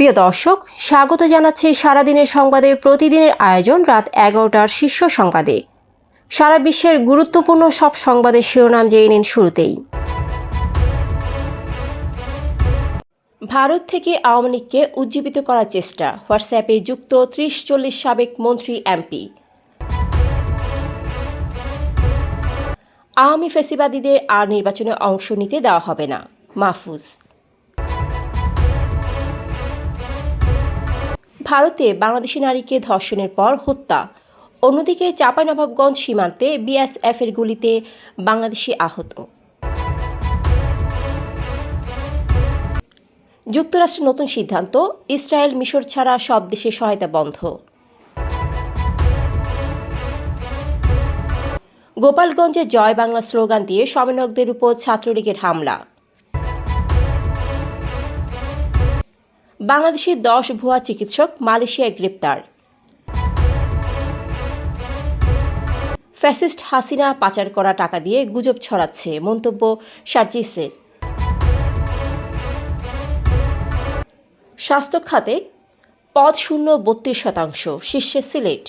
প্রিয় দর্শক, স্বাগত জানাচ্ছি সারাদিনের সংবাদে প্রতিদিনের আয়োজন রাত 11টার শীর্ষ সংবাদে। সারা বিশ্বের গুরুত্বপূর্ণ সব সংবাদের শিরোনাম জেনে নিন শুরুতেই। ভারত থেকে আওয়ামী লীগকে উজ্জীবিত করার চেষ্টা, হোয়াটসঅ্যাপে যুক্ত 30-40 সাবেক মন্ত্রী এমপি। আওয়ামী ফ্যাসিবাদীদের আর নির্বাচনে অংশ নিতে দেওয়া হবে না, মাহফুজ। ভারতে বাংলাদেশি নারীকে ধর্ষণের পর হত্যা, অন্যদিকে চাঁপাইনবাবগঞ্জ সীমান্তে বিএসএফের গুলিতে বাংলাদেশি আহত। যুক্তরাষ্ট্রের নতুন সিদ্ধান্ত, ইসরায়েল মিশর ছাড়া সব দেশে সহায়তা বন্ধ। গোপালগঞ্জে জয় বাংলা স্লোগান দিয়ে সমন্বয়কদের উপর ছাত্রলীগের হামলা। বাংলাদেশের 10 ভুয়া চিকিৎসক মালয়েশিয়ায় গ্রেপ্তার। ফ্যাসিস্ট হাসিনা পাচার করা টাকা দিয়ে গুজব ছড়াচ্ছে, মন্তব্য সার্জিসের। স্বাস্থ্য খাতে পদ শূন্য 32%, শীর্ষে সিলেট।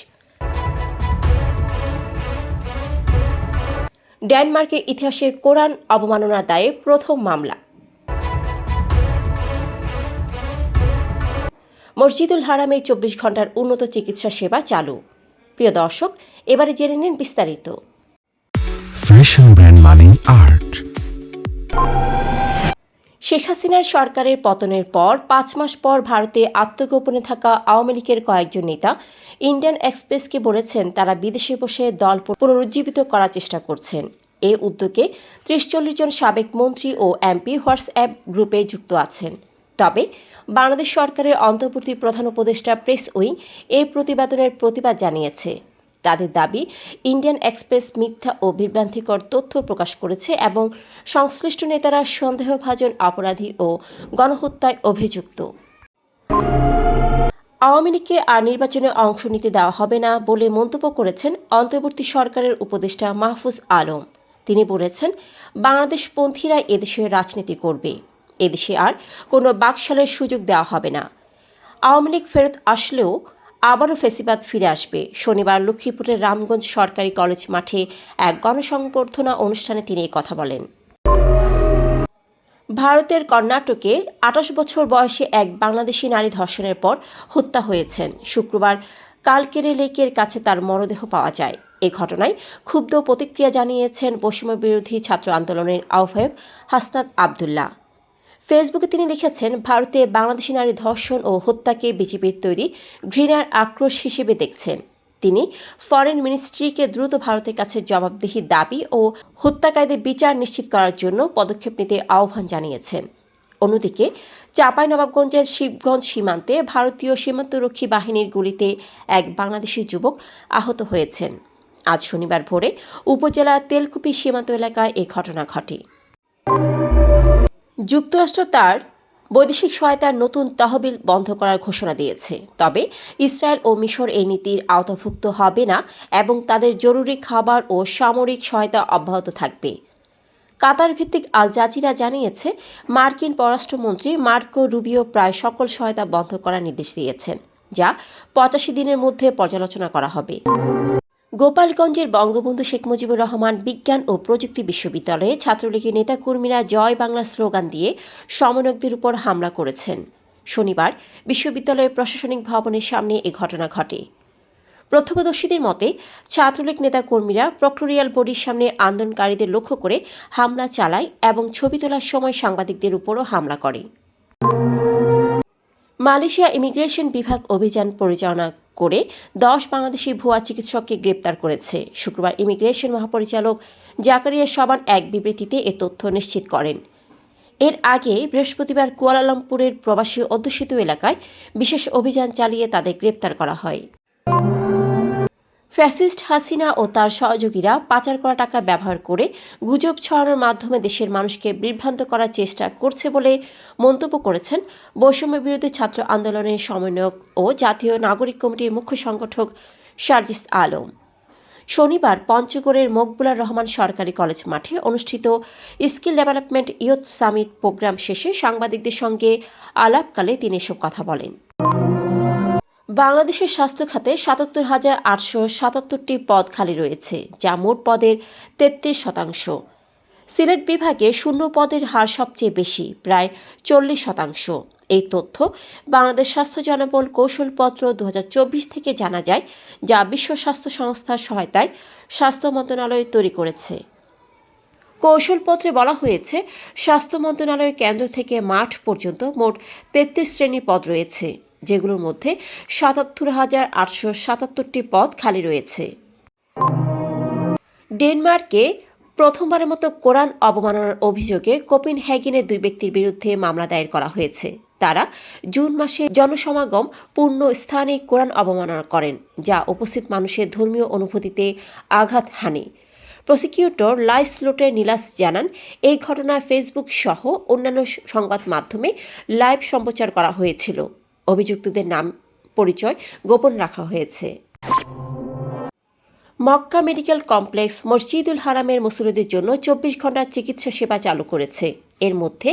ডেনমার্কের ইতিহাসে কোরআন অবমাননার দায়ে প্রথম মামলা। মসজিদুল হারামে 24 ঘন্টার উন্নত চিকিৎসা সেবা চালু। প্রিয় দর্শক, এবারে জেনে নিন বিস্তারিত। ফ্যাশন ব্র্যান্ড মানে আর্ট। শেখ হাসিনার সরকারের পতনের পর 5 মাস পর ভারতে আত্মগোপনে থাকা আওয়ামী লীগের কয়েকজন নেতা ইন্ডিয়ান এক্সপ্রেসকে বলেছেন তারা বিদেশে বসে দল পুনরুজ্জীবিত করার চেষ্টা করছেন। এ উদ্যোগে 30-40 জন সাবেক মন্ত্রী ও এমপি হোয়াটসঅ্যাপ গ্রুপে যুক্ত আছেন। তবে বাংলাদেশ সরকারের অন্তর্বর্তী প্রধান উপদেষ্টা প্রেস উইং এই প্রতিবেদনের প্রতিবাদ জানিয়েছে। তাদের দাবি, ইন্ডিয়ান এক্সপ্রেস মিথ্যা ও বিভ্রান্তিকর তথ্য প্রকাশ করেছে এবং সংশ্লিষ্ট নেতারা সন্দেহভাজন অপরাধী ও গণহত্যায় অভিযুক্ত। আওয়ামী লীগকে আর নির্বাচনে অংশ নিতে দেওয়া হবে না বলে মন্তব্য করেছেন অন্তর্বর্তী সরকারের উপদেষ্টা মাহফুজ আলম। তিনি বলেছেন, বাংলাদেশপন্থীরা এদেশে রাজনীতি করবে, এদেশে আর কোনো বাকশালের সুযোগ দেওয়া হবে না। আওয়ামী লীগ ফেরত আসলেও আবারও ফেসিবাদ ফিরে আসবে। শনিবার লক্ষ্মীপুরের রামগঞ্জ সরকারি কলেজ মাঠে এক গণসংবর্ধনা অনুষ্ঠানে তিনি এই কথা বলেন। ভারতের কর্ণাটকে 28 বছর বয়সী এক বাংলাদেশি নারী ধর্ষণের পর হত্যা হয়েছেন। শুক্রবার কালকেরে লেকের কাছে তার মরদেহ পাওয়া যায়। এ ঘটনায় ক্ষুব্ধ প্রতিক্রিয়া জানিয়েছেন বৈষম্য বিরোধী ছাত্র আন্দোলনের আহ্বায়ক হাসনাত আবদুল্লাহ। ফেসবুকে তিনি লিখেছেন, ভারতে বাংলাদেশি নারী ধর্ষণ ও হত্যাকে বিজেপির তৈরি ঘৃণার আক্রোশ হিসেবে দেখছেন। তিনি ফরেন মিনিস্ট্রিকে দ্রুত ভারতের কাছে জবাবদিহির দাবি ও হত্যাকারীদের বিচার নিশ্চিত করার জন্য পদক্ষেপ নিতে আহ্বান জানিয়েছেন। অন্যদিকে চাঁপাইনবাবগঞ্জের শিবগঞ্জ সীমান্তে ভারতীয় সীমান্তরক্ষী বাহিনীর গুলিতে এক বাংলাদেশি যুবক আহত হয়েছেন। আজ শনিবার ভোরে উপজেলার তেলকুপি সীমান্ত এলাকায় এ ঘটনা ঘটে। যুক্তরাষ্ট্র তার বৈদেশিক সহায়তার নতুন তহবিল বন্ধ করার ঘোষণা দিয়েছে। তবে ইসরায়েল ও মিশর এই নীতির আওতাভুক্ত হবে না এবং তাদের জরুরি খাবার ও সামরিক সহায়তা অব্যাহত থাকবে। কাতার ভিত্তিক আল জাজিরা জানিয়েছে, মার্কিন পররাষ্ট্রমন্ত্রী মার্কো রুবিও প্রায় সকল সহায়তা বন্ধ করার নির্দেশ দিয়েছেন, যা 85 দিনের মধ্যে পর্যালোচনা করা হবে। গোপালগঞ্জের বঙ্গবন্ধু শেখ মুজিবুর রহমান বিজ্ঞান ও প্রযুক্তি বিশ্ববিদ্যালয়ে ছাত্রলীগের নেতাকর্মীরা জয় বাংলা স্লোগান দিয়ে সমন্বয়কদের উপর হামলা করেছেন। শনিবার বিশ্ববিদ্যালয়ের প্রশাসনিক ভবনের সামনে এ ঘটনা ঘটে। প্রত্যক্ষদর্শীদের মতে, ছাত্রলীগ নেতাকর্মীরা প্রক্টোরিয়াল বডির সামনে আন্দোলনকারীদের লক্ষ্য করে হামলা চালায় এবং ছবি তোলার সময় সাংবাদিকদের উপরও হামলা করে। মালয়েশিয়া ইমিগ্রেশন বিভাগ অভিযান পরিচালনা করে 10 বাংলাদেশি ভুয়া চিকিৎসককে গ্রেপ্তার করেছে। শুক্রবার ইমিগ্রেশন মহাপরিচালক জাকারিয়া শাবান এক বিবৃতিতে এ তথ্য নিশ্চিত করেন। এর আগে বৃহস্পতিবার কুয়ালালামপুরের প্রবাসী অধ্যুষিত এলাকায় বিশেষ অভিযান চালিয়ে তাদের গ্রেপ্তার করা হয়। ফ্যাসিস্ট হাসিনা ও তার সহযোগীরা পাচার করা টাকা ব্যবহার করে গুজব ছড়ানোর মাধ্যমে দেশের মানুষকে বিভ্রান্ত করার চেষ্টা করছে বলে মন্তব্য করেছেন বৈষম্য বিরোধী ছাত্র আন্দোলনের সমন্বয়ক ও জাতীয় নাগরিক কমিটির মুখ্য সংগঠক সার্জিস আলম। শনিবার পঞ্চগড়ের মকবুলার রহমান সরকারি কলেজ মাঠে অনুষ্ঠিত skill development youth summit programme শেষে সাংবাদিকদের সঙ্গে আলাপকালে তিনি এসব কথা বলেন। বাংলাদেশের স্বাস্থ্য খাতে ৭৭,৮৭৭টি পদ খালি রয়েছে, যা মোট পদের ৩৩%। সিলেট বিভাগে শূন্য পদের হার সবচেয়ে বেশি, প্রায় 40%। এই তথ্য বাংলাদেশ স্বাস্থ্য জনবল কৌশলপত্র ২০২৪ থেকে জানা যায়, যা বিশ্ব স্বাস্থ্য সংস্থার সহায়তায় স্বাস্থ্য মন্ত্রণালয় তৈরি করেছে। কৌশলপত্রে বলা হয়েছে, স্বাস্থ্য মন্ত্রণালয়ের কেন্দ্র থেকে মাঠ পর্যন্ত মোট ৩৩ শ্রেণীর পদ রয়েছে, যেগুলোর মধ্যে ৭৭,৮৭৭টি পদ খালি রয়েছে। ডেনমার্কে প্রথমবারের মতো কোরআন অবমাননার অভিযোগে কোপেনহেগেনের 2 ব্যক্তির বিরুদ্ধে মামলা দায়ের করা হয়েছে। তারা জুন মাসে জনসমাগম পূর্ণ স্থানে কোরআন অবমাননা করেন, যা উপস্থিত মানুষের ধর্মীয় অনুভূতিতে আঘাত হানে। প্রসিকিউটর লাইসলোটে নিলাস জানান, এই ঘটনায় ফেসবুক সহ অন্যান্য সংবাদ মাধ্যমে লাইভ সম্প্রচার করা হয়েছিল। অভিযুক্তদের নাম পরিচয় গোপন রাখা হয়েছে। মক্কা মেডিকেল কমপ্লেক্স মসজিদুল হারামের মুসল্লিদের জন্য 24 ঘণ্টার চিকিৎসা সেবা চালু করেছে। এর মধ্যে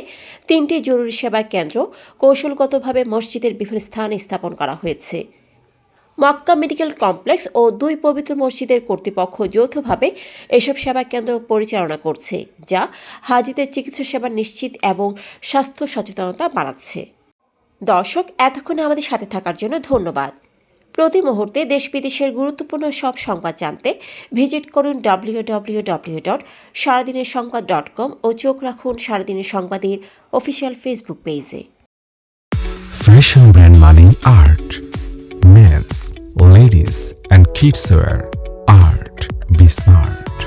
3টি জরুরি সেবা কেন্দ্র কৌশলগতভাবে মসজিদের বিভিন্ন স্থানে স্থাপন করা হয়েছে। মক্কা মেডিকেল কমপ্লেক্স ও 2 পবিত্র মসজিদের কর্তৃপক্ষ যৌথভাবে এসব সেবা কেন্দ্র পরিচালনা করছে, যা হাজিদের চিকিৎসা সেবা নিশ্চিত এবং স্বাস্থ্য সচেতনতা বাড়াচ্ছে। দর্শক, এতক্ষণ আমাদের সাথে থাকার জন্য ধন্যবাদ। প্রতি মুহূর্তে দেশ বিদেশের গুরুত্বপূর্ণ সব সংবাদ জানতে ভিজিট করুন www.সারাদিনেরসংবাদ.com ও চোখ রাখুন সারাদিনের সংবাদের অফিসিয়াল ফেসবুক পেজে। Fashion brand money art. Men's, ladies and kids wear. Art. Be smart.